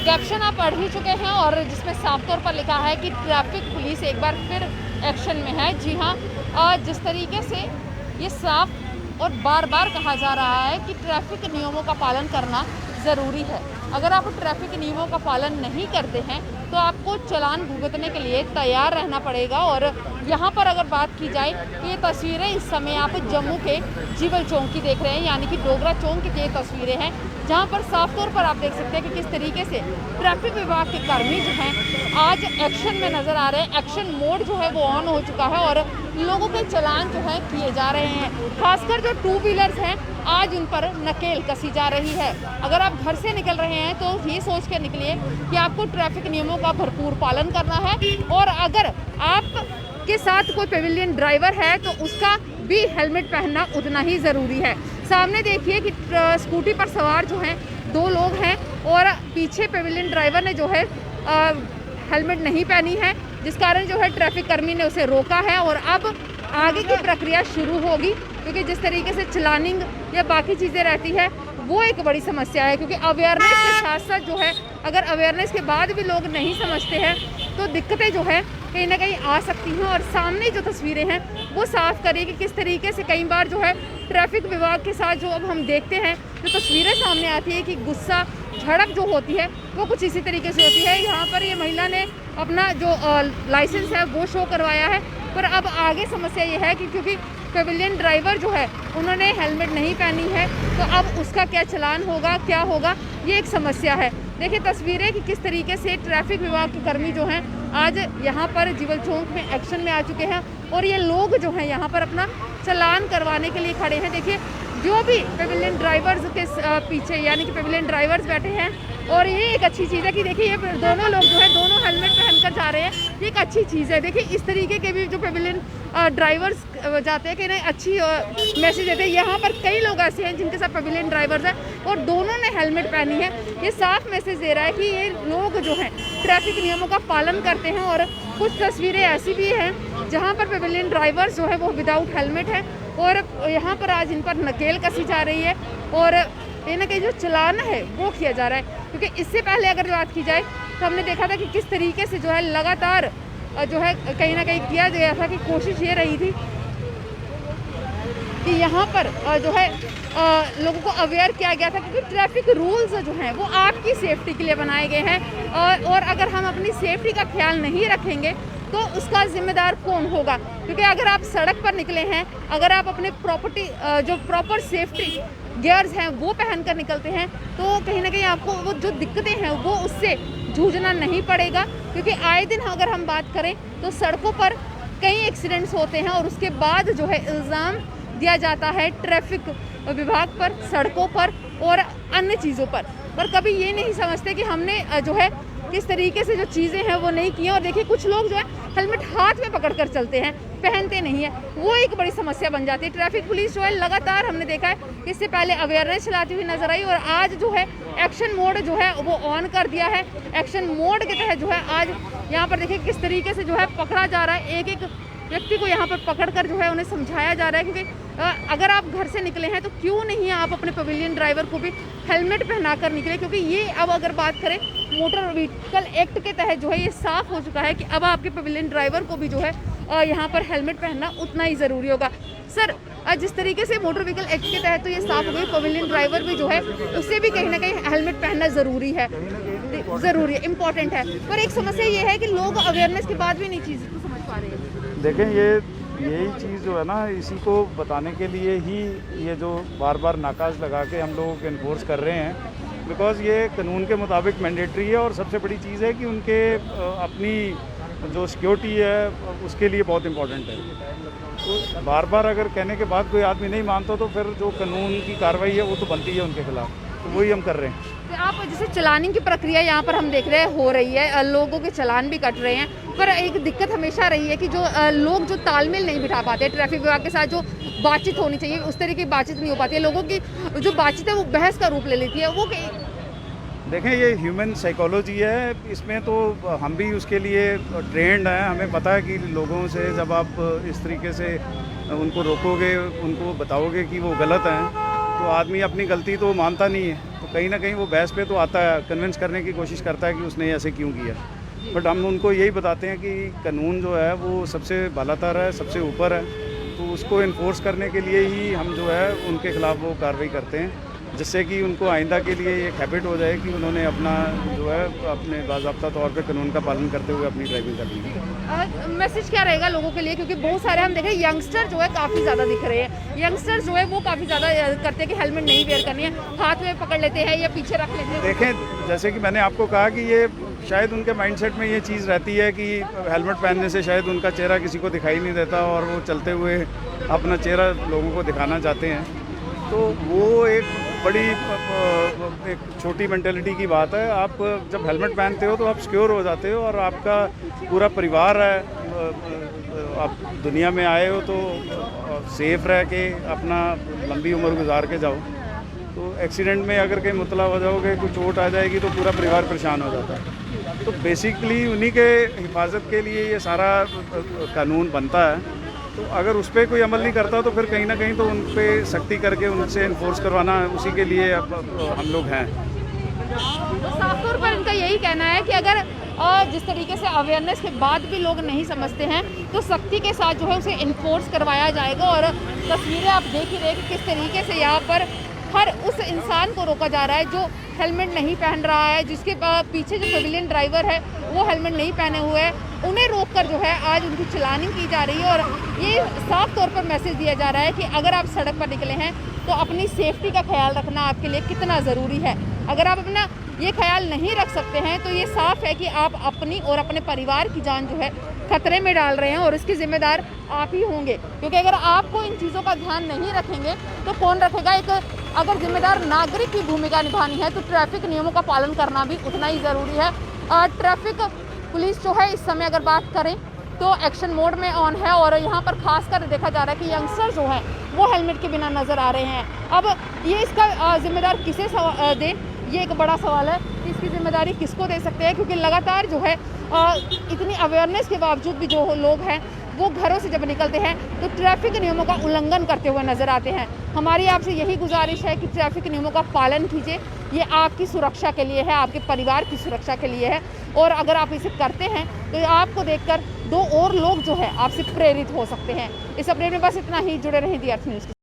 Caption आप पढ़ ही चुके हैं और जिसमें साफ तौर पर लिखा है कि ट्रैफिक पुलिस एक बार फिर एक्शन में है। जी हाँ, जिस तरीके से ये साफ और बार बार कहा जा रहा है कि ट्रैफिक नियमों का पालन करना ज़रूरी है। अगर आप ट्रैफिक नियमों का पालन नहीं करते हैं तो आपको चालान भुगतने के लिए तैयार रहना पड़ेगा। और यहाँ पर अगर बात की जाए तो ये तस्वीरें इस समय आप जम्मू के जीवल चौक की देख रहे हैं, यानी कि डोगरा चौक की ये तस्वीरें हैं, जहाँ पर साफ तौर पर आप देख सकते हैं कि किस तरीके से ट्रैफिक विभाग के कर्मी जो हैं आज एक्शन में नज़र आ रहे हैं। एक्शन मोड जो है वो ऑन हो चुका है और लोगों के चालान जो है किए जा रहे हैं। खासकर जो टू व्हीलर्स हैं आज उन पर नकेल कसी जा रही है। अगर आप घर से निकल रहे हैं तो ये सोच कर निकलिए कि आपको ट्रैफिक नियमों का भरपूर पालन करना है, और अगर आप के साथ कोई पेविलियन ड्राइवर है तो उसका भी हेलमेट पहनना उतना ही ज़रूरी है। सामने देखिए कि स्कूटी पर सवार जो हैं 2 लोग हैं और पीछे पेविलियन ड्राइवर ने जो है हेलमेट नहीं पहनी है, जिस कारण जो है ट्रैफिक कर्मी ने उसे रोका है। और अब आगे की प्रक्रिया शुरू होगी, क्योंकि जिस तरीके से चलानिंग या बाकी चीज़ें रहती है वो एक बड़ी समस्या है। क्योंकि अवेयरनेस के साथ साथ जो है अगर अवेयरनेस के बाद भी लोग नहीं समझते हैं तो दिक्कतें जो है कहीं ना कहीं आ सकती हैं। और सामने जो तस्वीरें हैं वो साफ करिए कि किस तरीके से कई बार जो है ट्रैफिक विभाग के साथ जो अब हम देखते हैं जो तस्वीरें सामने आती है कि गुस्सा झड़प जो होती है वो कुछ इसी तरीके से होती है। यहाँ पर ये महिला ने अपना जो लाइसेंस है वो शो करवाया है, पर अब आगे समस्या ये है कि क्योंकि पेविलियन ड्राइवर जो है उन्होंने हेलमेट नहीं पहनी है तो अब उसका क्या चालान होगा, क्या होगा, ये एक समस्या है। देखिए तस्वीरें कि किस तरीके से ट्रैफिक विभाग के कर्मी जो हैं आज यहाँ पर जीवल चौक में एक्शन में आ चुके हैं और ये लोग जो हैं यहाँ पर अपना चालान करवाने के लिए खड़े हैं। देखिए जो भी पेविलियन ड्राइवर्स के पीछे यानी कि पेविलियन ड्राइवर्स बैठे हैं, और ये एक अच्छी चीज़ है कि देखिए ये दोनों लोग जो है दोनों हेलमेट पहनकर जा रहे हैं, ये एक अच्छी चीज़ है। देखिए इस तरीके के भी जो पेविलियन ड्राइवर्स जाते हैं कि नहीं अच्छी मैसेज देते हैं। यहाँ पर कई लोग ऐसे हैं जिनके साथ पेविलियन ड्राइवर्स हैं और दोनों ने हेलमेट पहनी है। ये साफ मैसेज दे रहा है कि ये लोग जो हैं ट्रैफिक नियमों का पालन करते हैं। और कुछ तस्वीरें ऐसी भी हैं जहाँ पर पेविलियन ड्राइवर्स जो है वो विदाउट हेलमेट है और यहाँ पर आज इन पर नकेल कसी जा रही है और कहीं ना कहीं जो चालान है वो किया जा रहा है। क्योंकि इससे पहले अगर बात की जाए तो हमने देखा था कि किस तरीके से जो है लगातार जो है कहीं ना कहीं किया गया था कि कोशिश ये रही थी कि यहाँ पर जो है लोगों को अवेयर किया गया था, क्योंकि ट्रैफिक रूल्स जो हैं वो आपकी सेफ्टी के लिए बनाए गए हैं और अगर हम अपनी सेफ्टी का ख्याल नहीं रखेंगे तो उसका जिम्मेदार कौन होगा। क्योंकि अगर आप सड़क पर निकले हैं, अगर आप अपने जो प्रॉपर सेफ्टी गियर्स हैं वो पहन कर निकलते हैं तो कहीं ना कहीं आपको वो जो दिक्कतें हैं वो उससे जूझना नहीं पड़ेगा। क्योंकि आए दिन अगर हम बात करें तो सड़कों पर कई एक्सीडेंट्स होते हैं और उसके बाद जो है इल्ज़ाम दिया जाता है ट्रैफिक विभाग पर, सड़कों पर और अन्य चीज़ों पर कभी ये नहीं समझते कि हमने जो है किस तरीके से जो चीज़ें हैं वो नहीं की हैं। और देखिए कुछ लोग जो है हेलमेट हाथ में पकड़ कर चलते हैं, पहनते नहीं है, वो एक बड़ी समस्या बन जाती है। ट्रैफिक पुलिस जो है लगातार हमने देखा है इससे पहले अवेयरनेस चलाती हुई नजर आई और आज जो है एक्शन मोड जो है वो ऑन कर दिया है। एक्शन मोड के तहत जो है आज यहाँ पर देखिए किस तरीके से जो है पकड़ा जा रहा है, एक एक व्यक्ति को यहाँ पर पकड़कर जो है उन्हें समझाया जा रहा है। क्योंकि अगर आप घर से निकले हैं तो क्यों नहीं आप अपने पेविलियन ड्राइवर को भी हेलमेट पहना कर निकले, क्योंकि ये अब अगर बात करें मोटर व्हीकल एक्ट के तहत जो है ये साफ हो चुका है कि अब आपके पेविलियन ड्राइवर को भी जो है यहाँ पर हेलमेट पहनना उतना ही ज़रूरी होगा। सर जिस तरीके से मोटर व्हीकल एक्ट के तहत तो ये साफ हो गई, पेविलियन ड्राइवर भी जो है उससे भी कहीं ना कहीं हेलमेट पहनना ज़रूरी है, इम्पॉर्टेंट है। पर एक समस्या ये है कि लोग अवेयरनेस के बाद भी नहीं चीज़ को समझ पा रहे हैं। देखें यही चीज़ जो है ना, इसी को बताने के लिए ही ये जो बार बार नाकाज लगा के हम लोग इन्फोर्स कर रहे हैं, बिकॉज़ ये कानून के मुताबिक मैंडेटरी है। और सबसे बड़ी चीज़ है कि उनके अपनी जो सिक्योरिटी है उसके लिए बहुत इम्पोर्टेंट है। तो बार बार अगर कहने के बाद कोई आदमी नहीं मानता तो फिर जो कानून की कार्रवाई है वो तो बनती है उनके खिलाफ, तो वही हम कर रहे हैं। तो आप जैसे चलानिंग की प्रक्रिया यहाँ पर हम देख रहे हैं हो रही है, लोगों के चालान भी कट रहे हैं, पर एक दिक्कत हमेशा रही है कि जो लोग जो तालमेल नहीं बिठा पाते ट्रैफिक विभाग के साथ, जो बातचीत होनी चाहिए उस तरीके की बातचीत नहीं हो पाती है। लोगों की जो बातचीत है वो बहस का रूप ले लेती है। वो देखें ये ह्यूमन साइकोलॉजी है, इसमें तो हम भी उसके लिए ट्रेंड हैं। हमें पता है कि लोगों से जब आप इस तरीके से उनको रोकोगे, उनको बताओगे कि वो गलत हैं, तो तो आदमी अपनी गलती तो मानता नहीं है, तो कहीं ना कहीं वो बहस पे तो आता है, कन्विंस करने की कोशिश करता है कि उसने ऐसे क्यों किया। बट हम उनको यही बताते हैं कि कानून जो है वो सबसे बालातर है, सबसे ऊपर है, तो उसको इन्फोर्स करने के लिए ही हम जो है उनके खिलाफ़ वो कार्रवाई करते हैं, जिससे कि उनको आइंदा के लिए एक हैबिट हो जाए कि उन्होंने अपना जो है अपने बाज़ाब्ता तौर पे कानून का पालन करते हुए अपनी ड्राइविंग करनी है। मैसेज क्या रहेगा लोगों के लिए, क्योंकि बहुत सारे हम देख रहे हैं यंगस्टर जो है काफ़ी ज़्यादा दिख रहे हैं, यंगस्टर जो है वो काफ़ी ज़्यादा करते हैं कि हेलमेट नहीं वेयर करनी है, हाथ में पकड़ लेते हैं या पीछे रख लेते हैं। देखें, जैसे कि मैंने आपको कहा कि ये शायद उनके माइंडसेट में ये चीज़ रहती है कि हेलमेट पहनने से शायद उनका चेहरा किसी को दिखाई नहीं देता और वो चलते हुए अपना चेहरा लोगों को दिखाना चाहते हैं, तो वो एक बड़ी एक छोटी मेंटेलिटी की बात है। आप जब हेलमेट पहनते हो तो आप सिक्योर हो जाते हो और आपका पूरा परिवार है, आप दुनिया में आए हो तो सेफ रह के अपना लंबी उम्र गुजार के जाओ। तो एक्सीडेंट में अगर कहीं मुतला हो जाओगे, कोई चोट आ जाएगी तो पूरा परिवार परेशान हो जाता है। तो बेसिकली उन्हीं के हिफाजत के लिए ये सारा कानून बनता है। तो अगर उस पर कोई अमल नहीं करता तो फिर कहीं ना कहीं तो उन पर सख्ती करके उनसे इन्फोर्स करवाना उसी के लिए अब हम लोग हैं। तो साफ तौर पर इनका यही कहना है कि अगर जिस तरीके से अवेयरनेस के बाद भी लोग नहीं समझते हैं तो सख्ती के साथ जो है उसे इन्फोर्स करवाया जाएगा। और तस्वीरें आप देख ही रहे कि किस तरीके से यहाँ पर हर उस इंसान को रोका जा रहा है जो हेलमेट नहीं पहन रहा है, जिसके पीछे जो सिविलियन ड्राइवर है वो हेलमेट नहीं पहने हुए हैं, उन्हें रोककर जो है आज उनकी चलानिंग की जा रही है। और ये साफ तौर पर मैसेज दिया जा रहा है कि अगर आप सड़क पर निकले हैं तो अपनी सेफ्टी का ख्याल रखना आपके लिए कितना ज़रूरी है। अगर आप अपना ये ख्याल नहीं रख सकते हैं तो ये साफ है कि आप अपनी और अपने परिवार की जान जो है खतरे में डाल रहे हैं और इसके जिम्मेदार आप ही होंगे, क्योंकि अगर आपको इन चीज़ों का ध्यान नहीं रखेंगे तो कौन रखेगा। एक अगर जिम्मेदार नागरिक की भूमिका निभानी है तो ट्रैफिक नियमों का पालन करना भी उतना ही ज़रूरी है। ट्रैफिक पुलिस जो है इस समय अगर बात करें तो एक्शन मोड में ऑन है और यहाँ पर खासकर देखा जा रहा है कि यंगस्टर जो है वो हेलमेट के बिना नज़र आ रहे हैं। अब ये इसका जिम्मेदार किसे दे, ये एक बड़ा सवाल है। इसकी जिम्मेदारी किसको दे सकते हैं, क्योंकि लगातार जो है इतनी अवेयरनेस के बावजूद भी जो लोग हैं वो घरों से जब निकलते हैं तो ट्रैफिक नियमों का उल्लंघन करते हुए नजर आते हैं। हमारी आपसे यही गुजारिश है कि ट्रैफिक नियमों का पालन कीजिए, ये आपकी सुरक्षा के लिए है, आपके परिवार की सुरक्षा के लिए है। और अगर आप इसे करते हैं तो आपको देखकर दो और लोग जो है आपसे प्रेरित हो सकते हैं। इस अपडेट में बस इतना ही। जुड़े रहें दी अर्थ न्यूज़।